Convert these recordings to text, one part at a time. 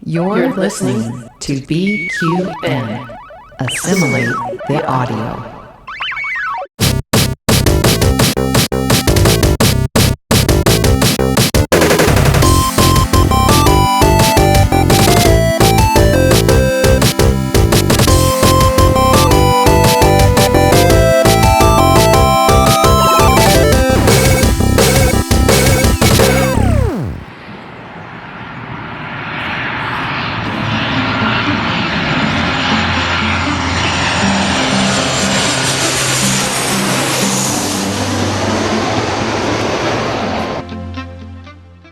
You're listening to BQN. Assimilate the audio.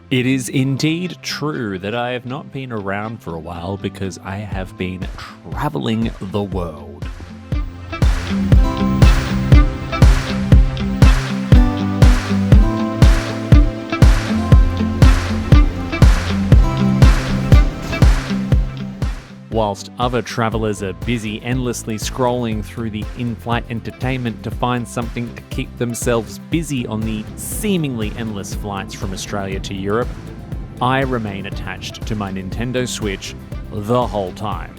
It is indeed true that I have not been around for a while because I have been traveling the world. Whilst other travelers are busy endlessly scrolling through the in-flight entertainment to find something to keep themselves busy on the seemingly endless flights from Australia to Europe, I remain attached to my Nintendo Switch the whole time.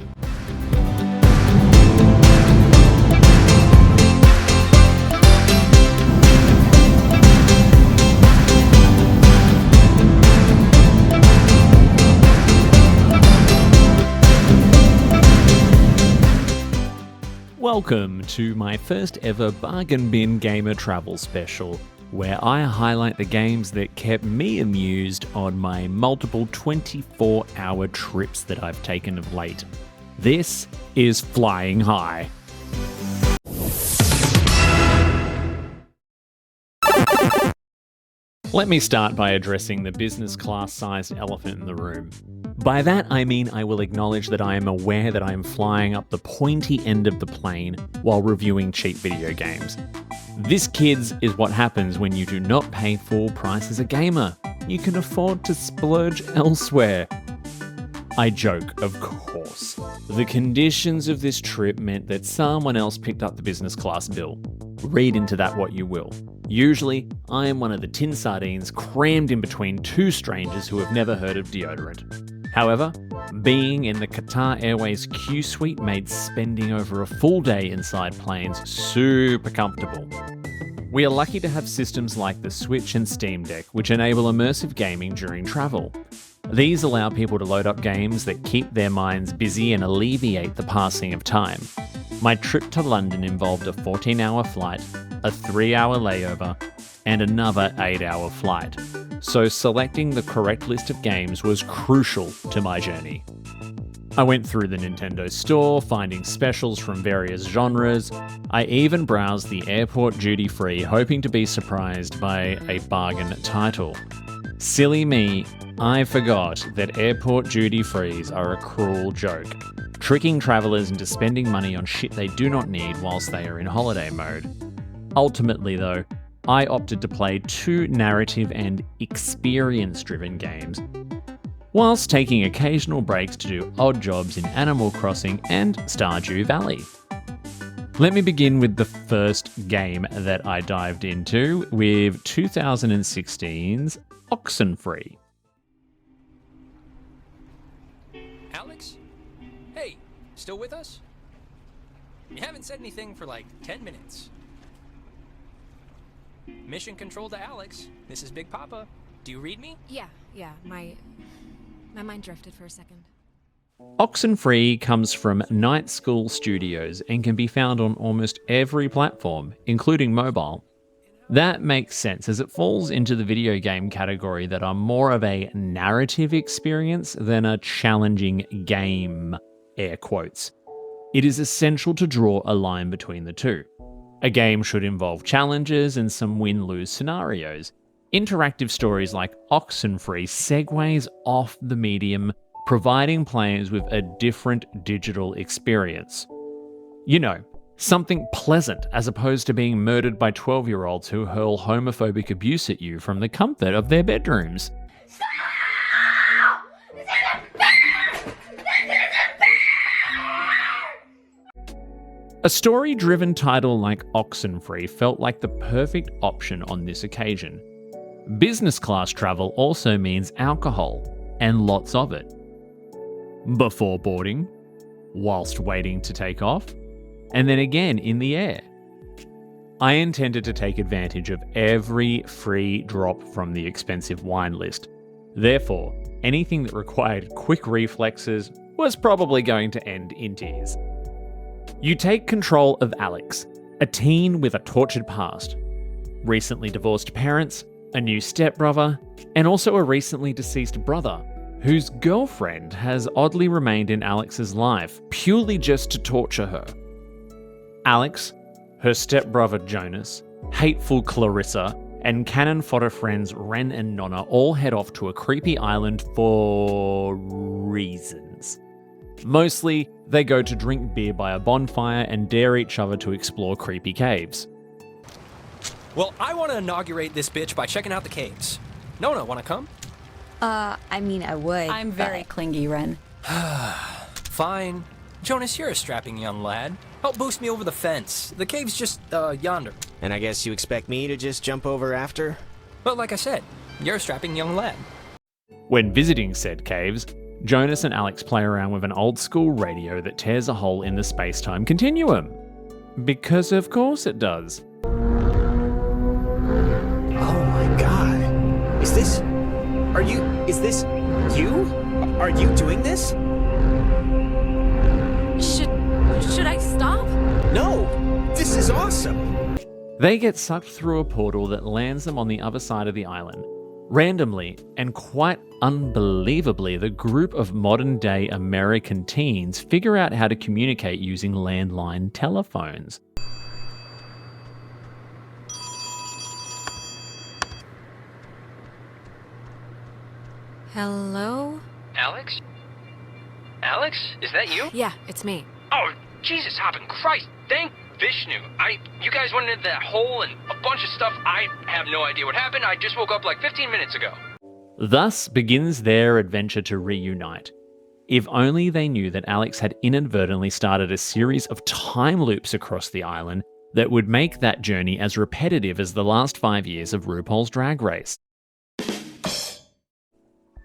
Welcome to my first ever Bargain Bin Gamer Travel Special, where I highlight the games that kept me amused on my multiple 24-hour trips that I've taken of late. This is Flying High. Let me start by addressing the business class-sized elephant in the room. By that, I mean I will acknowledge that I am aware that I am flying up the pointy end of the plane while reviewing cheap video games. This, kids, is what happens when you do not pay full price as a gamer. You can afford to splurge elsewhere. I joke, of course. The conditions of this trip meant that someone else picked up the business class bill. Read into that what you will. Usually, I am one of the tin sardines crammed in between two strangers who have never heard of deodorant. However, being in the Qatar Airways Q suite made spending over a full day inside planes super comfortable. We are lucky to have systems like the Switch and Steam Deck, which enable immersive gaming during travel. These allow people to load up games that keep their minds busy and alleviate the passing of time. My trip to London involved a 14-hour flight, a 3-hour layover, and another 8-hour flight. So selecting the correct list of games was crucial to my journey. I went through the Nintendo store, finding specials from various genres. I even browsed the airport duty-free, hoping to be surprised by a bargain title. Silly me, I forgot that airport duty-frees are a cruel joke, tricking travelers into spending money on shit they do not need whilst they are in holiday mode. Ultimately though, I opted to play two narrative and experience-driven games, whilst taking occasional breaks to do odd jobs in Animal Crossing and Stardew Valley. Let me begin with the first game that I dived into with 2016's Oxenfree. Alex? Hey, still with us? You haven't said anything for like 10 minutes. Mission control to Alex. This is Big Papa. Do you read me? Yeah. My mind drifted for a second. Oxenfree comes from Night School Studios and can be found on almost every platform, including mobile. That makes sense as it falls into the video game category that are more of a narrative experience than a challenging game, air quotes. It is essential to draw a line between the two. A game should involve challenges and some win-lose scenarios. Interactive stories like Oxenfree segues off the medium, providing players with a different digital experience. You know, something pleasant as opposed to being murdered by 12-year-olds who hurl homophobic abuse at you from the comfort of their bedrooms. A story-driven title like Oxenfree felt like the perfect option on this occasion. Business class travel also means alcohol, and lots of it. before boarding, whilst waiting to take off, and then again in the air. I intended to take advantage of every free drop from the expensive wine list. Therefore, anything that required quick reflexes was probably going to end in tears. You take control of Alex, a teen with a tortured past, recently divorced parents, a new stepbrother, and also a recently deceased brother, whose girlfriend has oddly remained in Alex's life purely just to torture her. Alex, her stepbrother Jonas, hateful Clarissa, and cannon fodder friends Ren and Nonna all head off to a creepy island for reasons. Mostly, they go to drink beer by a bonfire and dare each other to explore creepy caves. Well, I want to inaugurate this bitch by checking out the caves. Nona, want to come? I mean, I would. I'm very clingy, Ren. Fine. Jonas, you're a strapping young lad. Help boost me over the fence. The cave's just, yonder. And I guess you expect me to just jump over after? But like I said, you're a strapping young lad. When visiting said caves, Jonas and Alex play around with an old school radio that tears a hole in the space-time continuum. Because of course it does. Oh my god. Is this you? Are you doing this? Should I stop? No! This is awesome! They get sucked through a portal that lands them on the other side of the island. Randomly, and quite unbelievably, the group of modern-day American teens figure out how to communicate using landline telephones. Hello? Alex? Alex? Is that you? Yeah, it's me. Oh, Jesus hopping Christ! Thank Vishnu. You guys went into that hole and a bunch of stuff. I have no idea what happened. I just woke up like 15 minutes ago. Thus begins their adventure to reunite. If only they knew that Alex had inadvertently started a series of time loops across the island that would make that journey as repetitive as the last 5 years of RuPaul's Drag Race.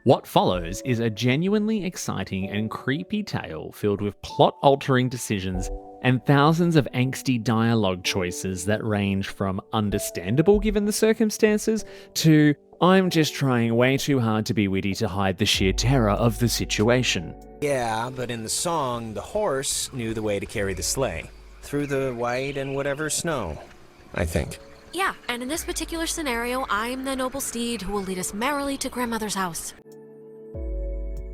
What follows is a genuinely exciting and creepy tale filled with plot-altering decisions and thousands of angsty dialogue choices that range from understandable given the circumstances to I'm just trying way too hard to be witty to hide the sheer terror of the situation. Yeah, but in the song, the horse knew the way to carry the sleigh. Through the white and whatever snow, I think. Yeah, and in this particular scenario, I'm the noble steed who will lead us merrily to grandmother's house.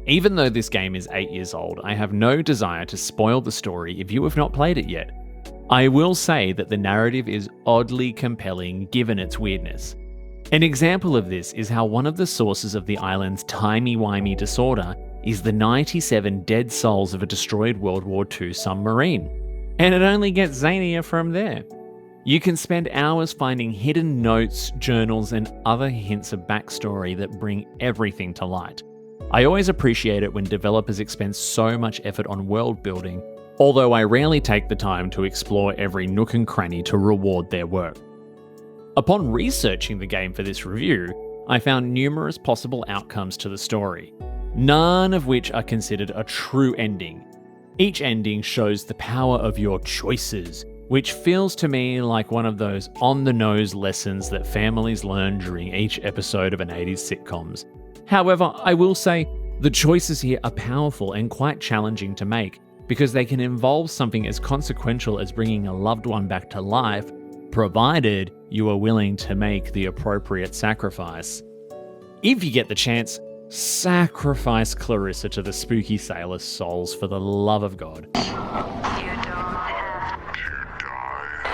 Even though this game is 8 years old, I have no desire to spoil the story if you have not played it yet. I will say that the narrative is oddly compelling given its weirdness. An example of this is how one of the sources of the island's timey-wimey disorder is the 97 dead souls of a destroyed World War II submarine. And it only gets zanier from there. You can spend hours finding hidden notes, journals, and other hints of backstory that bring everything to light. I always appreciate it when developers expend so much effort on world building, although I rarely take the time to explore every nook and cranny to reward their work. Upon researching the game for this review, I found numerous possible outcomes to the story, none of which are considered a true ending. Each ending shows the power of your choices, which feels to me like one of those on-the-nose lessons that families learn during each episode of an 80s sitcoms. However, I will say, the choices here are powerful and quite challenging to make because they can involve something as consequential as bringing a loved one back to life, provided you are willing to make the appropriate sacrifice. If you get the chance, sacrifice Clarissa to the spooky sailor souls for the love of God.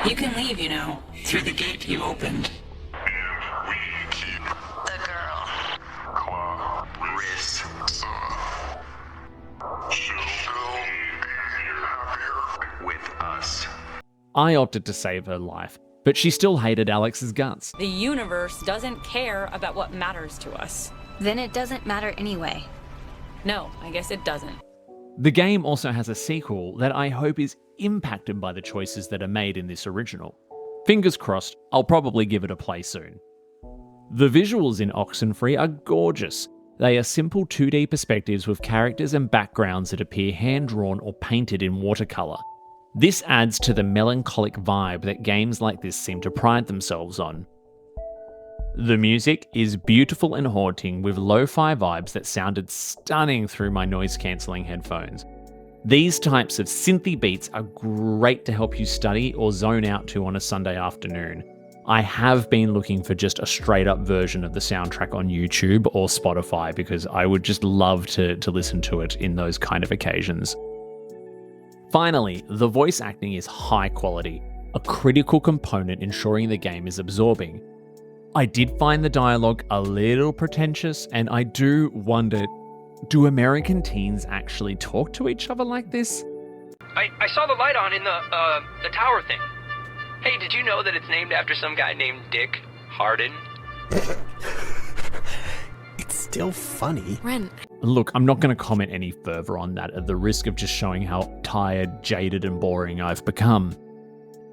You can leave, you know, through the gate you opened. I opted to save her life, but she still hated Alex's guts. The universe doesn't care about what matters to us. Then it doesn't matter anyway. No, I guess it doesn't. The game also has a sequel that I hope is impacted by the choices that are made in this original. Fingers crossed, I'll probably give it a play soon. The visuals in Oxenfree are gorgeous, They are simple 2D perspectives with characters and backgrounds that appear hand-drawn or painted in watercolour. This adds to the melancholic vibe that games like this seem to pride themselves on. The music is beautiful and haunting with lo-fi vibes that sounded stunning through my noise-cancelling headphones. These types of synthy beats are great to help you study or zone out to on a Sunday afternoon. I have been looking for just a straight-up version of the soundtrack on YouTube or Spotify because I would just love to listen to it in those kind of occasions. Finally, the voice acting is high quality, a critical component ensuring the game is absorbing. I did find the dialogue a little pretentious, and I do wonder, do American teens actually talk to each other like this? I saw the light on in the tower thing. Hey, did you know that it's named after some guy named Dick Harden? It's still funny. Ren, Look, I'm not going to comment any further on that at the risk of just showing how tired, jaded, and boring I've become.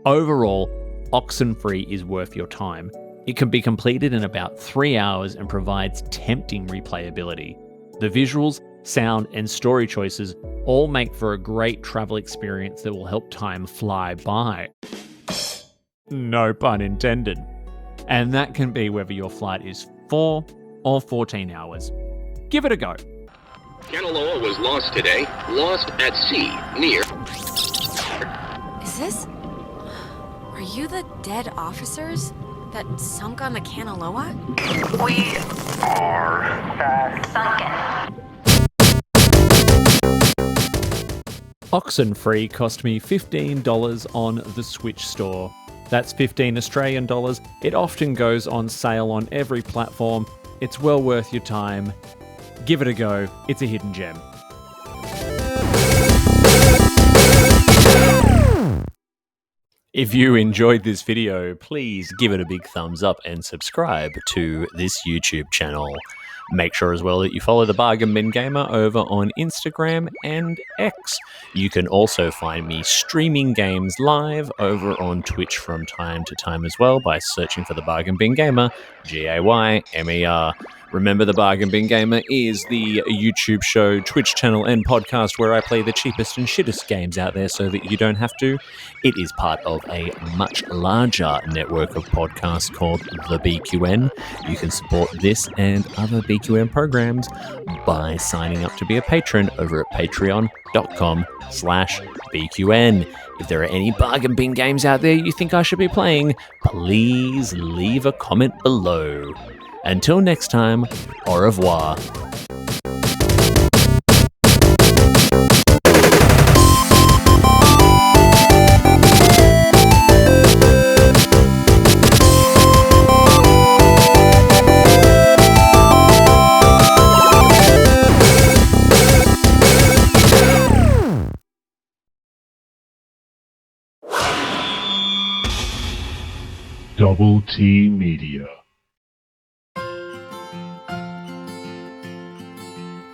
Overall, Oxenfree is worth your time. It can be completed in about 3 hours and provides tempting replayability. The visuals, sound, and story choices all make for a great travel experience that will help time fly by. No pun intended. And that can be whether your flight is 4 or 14 hours. Give it a go. Kanaloa was lost today, lost at sea, near... is this? Are you the dead officers that sunk on the Kanaloa? We are sunken. Oxenfree cost me $15 on the Switch store. That's 15 Australian dollars. It often goes on sale on every platform. It's well worth your time. Give it a go. It's a hidden gem. If you enjoyed this video, please give it a big thumbs up and subscribe to this YouTube channel. Make sure as well that you follow the Bargain Bin Gamer over on Instagram and X. You can also find me streaming games live over on Twitch from time to time as well by searching for the Bargain Bin Gamer, Gaymer. Remember, the Bargain Bin Gamer is the YouTube show, Twitch channel, and podcast where I play the cheapest and shittest games out there so that you don't have to. It is part of a much larger network of podcasts called the BQN. You can support this and other BQN programs by signing up to be a patron over at patreon.com/BQN. If there are any Bargain Bin games out there you think I should be playing, please leave a comment below. Until next time, au revoir. Double T Media.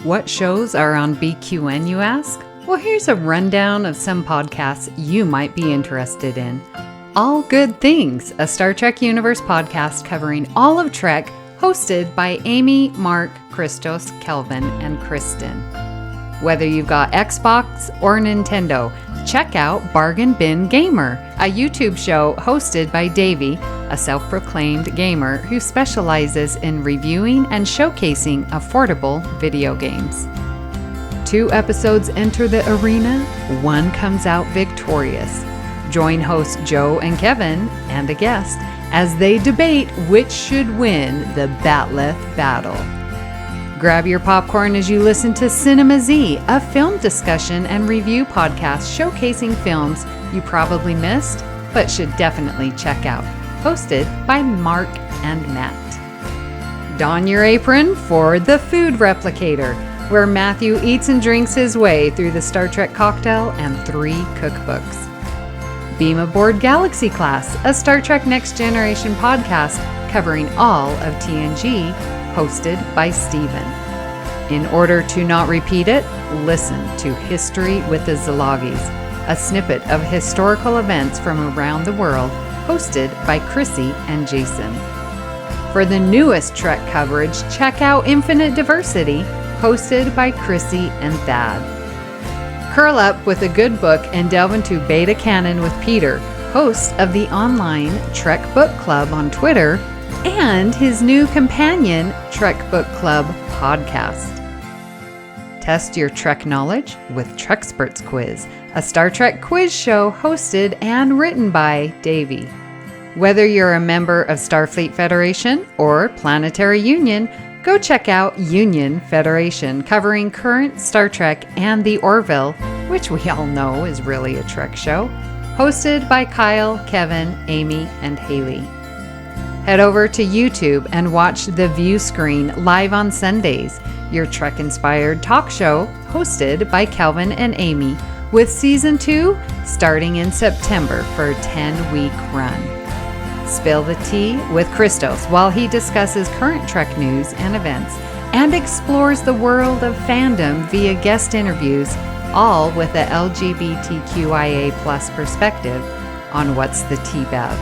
What shows are on BQN, you ask? Well, here's a rundown of some podcasts you might be interested in. All Good Things, a Star Trek Universe podcast covering all of Trek, hosted by Amy, Mark, Christos, Kelvin, and Kristen. Whether you've got Xbox or Nintendo, check out Bargain Bin Gamer, a YouTube show hosted by Davey, a self-proclaimed gamer who specializes in reviewing and showcasing affordable video games. 2 episodes enter the arena, 1 comes out victorious. Join hosts Joe and Kevin and a guest as they debate which should win the Batleth battle. Grab your popcorn as you listen to Cinema Z, a film discussion and review podcast showcasing films you probably missed but should definitely check out. Hosted by Mark and Matt. Don your apron for The Food Replicator, where Matthew eats and drinks his way through the Star Trek cocktail and 3 cookbooks. Beam Aboard Galaxy Class, a Star Trek Next Generation podcast covering all of TNG, hosted by Steven. In order to not repeat it, listen to History with the Zalogis, a snippet of historical events from around the world, hosted by Chrissy and Jason. For the newest Trek coverage, check out Infinite Diversity, hosted by Chrissy and Thad. Curl up with a good book and delve into Beta Canon with Peter, host of the online Trek Book Club on Twitter, and his new companion, Trek Book Club podcast. Test your Trek knowledge with Treksperts Quiz, a Star Trek quiz show hosted and written by Davey. Whether you're a member of Starfleet Federation or Planetary Union, go check out Union Federation, covering current Star Trek and the Orville, which we all know is really a Trek show, hosted by Kyle, Kevin, Amy, and Haley. Head over to YouTube and watch The View Screen live on Sundays, your Trek-inspired talk show hosted by Kelvin and Amy, with Season 2 starting in September for a 10-week run. Spill the tea with Christos while he discusses current Trek news and events and explores the world of fandom via guest interviews, all with a LGBTQIA+ perspective on What's the Tea Bab.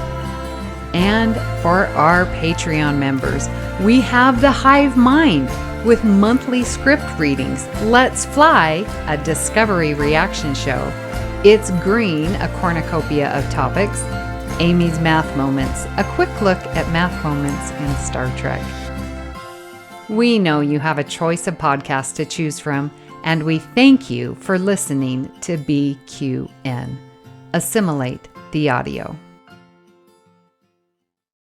And for our Patreon members, we have The Hive Mind with monthly script readings, Let's Fly, a Discovery reaction show, It's Green, a cornucopia of topics, Amy's Math Moments, a quick look at math moments in Star Trek. We know you have a choice of podcasts to choose from, and we thank you for listening to BQN. Assimilate the audio.